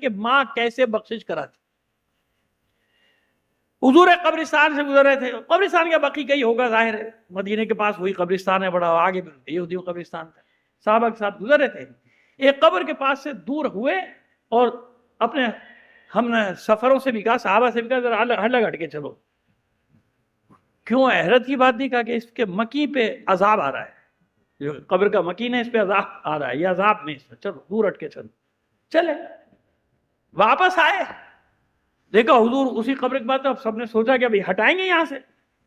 کہ ماں کیسے بخشش کراتی. حضور قبرستان سے گزر رہے تھے، قبرستان کا بقی کہیں ہوگا ظاہر ہے، مدینے کے پاس وہی قبرستان ہے بڑا، آگے یہودیوں قبرستان تھا. صحابہ کے ساتھ گزر رہے تھے، ایک قبر کے پاس سے دور ہوئے اور اپنے ہم نے سفروں سے بھی کہا، صحابہ سے بھی کہا ذرا الگ ہٹ کے چلو. کیوں؟ حیرت کی بات نہیں، کہا کہ اس کے مکی پہ عذاب آ رہا ہے، جو قبر کا مکین ہے اس پہ عذاب آ رہا ہے، یہ عذاب نہیں، اس پہ چلو دور ہٹ کے چلو. چلے واپس آئے، دیکھا حضور اسی قبر کے بعد. اب سب نے سوچا کہ ابھی ہٹائیں گے یہاں سے،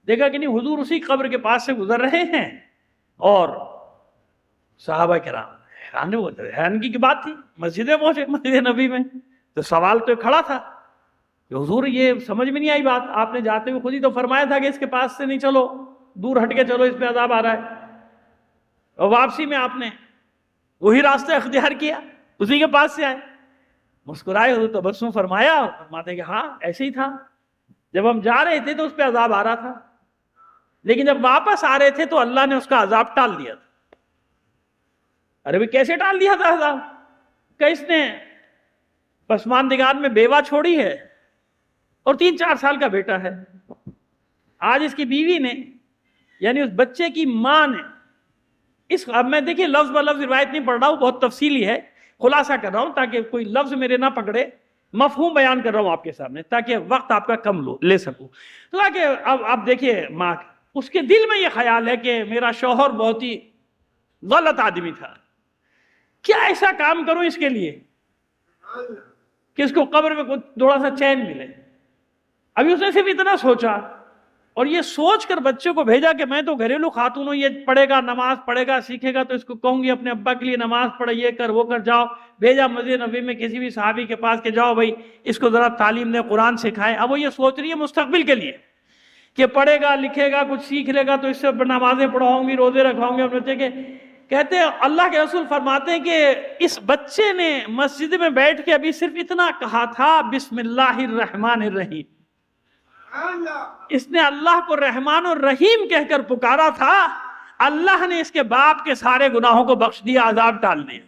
دیکھا کہ نہیں، حضور اسی قبر کے پاس سے گزر رہے ہیں. اور صحابہ کرام حیرانگی کی بات تھی، مسجد میں پہنچے، مسجد نبی میں، تو سوال تو کھڑا تھا کہ حضور یہ سمجھ میں نہیں آئی بات، آپ نے جاتے ہوئے خود ہی تو فرمایا تھا کہ اس کے پاس سے نہیں چلو، دور ہٹ کے چلو، اس پہ عذاب آ رہا ہے. اور واپسی میں آپ نے وہی راستہ اختیار کیا، اسی کے پاس سے آئے. مسکرائے حضور، تبسم فرمایا اور فرماتے کہ ہاں ایسے ہی تھا، جب ہم جا رہے تھے تو اس پہ عذاب آ رہا تھا، لیکن جب واپس آ رہے تھے تو اللہ نے اس کا عذاب ٹال دیا تھا. ارے بھی کیسے ٹال دیا تھا عذاب؟ کہ اس نے پسماندگان میں بیوہ چھوڑی ہے اور 3-4 سال کا بیٹا ہے. آج اس کی بیوی نے، یعنی اس بچے کی ماں نے، اب میں دیکھیے لفظ ب لفظ روایت نہیں پڑھ رہا ہوں، بہت تفصیلی ہے، خلاصہ کر رہا ہوں تاکہ کوئی لفظ میرے نہ پکڑے، مفہوم بیان کر رہا ہوں آپ کے سامنے تاکہ وقت آپ کا کم لے سکوں. تو تاکہ اب دیکھیے ماں، اس کے دل میں یہ خیال ہے کہ میرا شوہر بہت ہی غلط آدمی تھا، کیا ایسا کام کروں اس کے لیے کہ اس کو قبر میں تھوڑا سا چین ملے. ابھی اس نے صرف اتنا سوچا، اور یہ سوچ کر بچے کو بھیجا کہ میں تو گھریلو خاتون ہوں، یہ پڑھے گا، نماز پڑھے گا، سیکھے گا تو اس کو کہوں گی اپنے ابا کے لیے نماز پڑھے، یہ کر وہ کر. جاؤ، بھیجا مسجد نبوی میں کسی بھی صحابی کے پاس کہ جاؤ بھائی اس کو ذرا تعلیم دے، قرآن سکھائے. اب وہ یہ سوچ رہی ہے مستقبل کے لیے کہ پڑھے گا، لکھے گا، کچھ سیکھ لے گا تو اس سے نمازیں پڑھاؤں گی، روزے رکھاؤں گی اپنے بچے کے. کہتے ہیں اللہ کے رسول فرماتے ہیں کہ اس بچے نے مسجد میں بیٹھ کے ابھی صرف اتنا کہا تھا، بسم اللہ الرحمن الرحیم. اس نے اللہ کو رحمان اور رحیم کہہ کر پکارا تھا، اللہ نے اس کے باپ کے سارے گناہوں کو بخش دیا، عذاب ٹال دیا.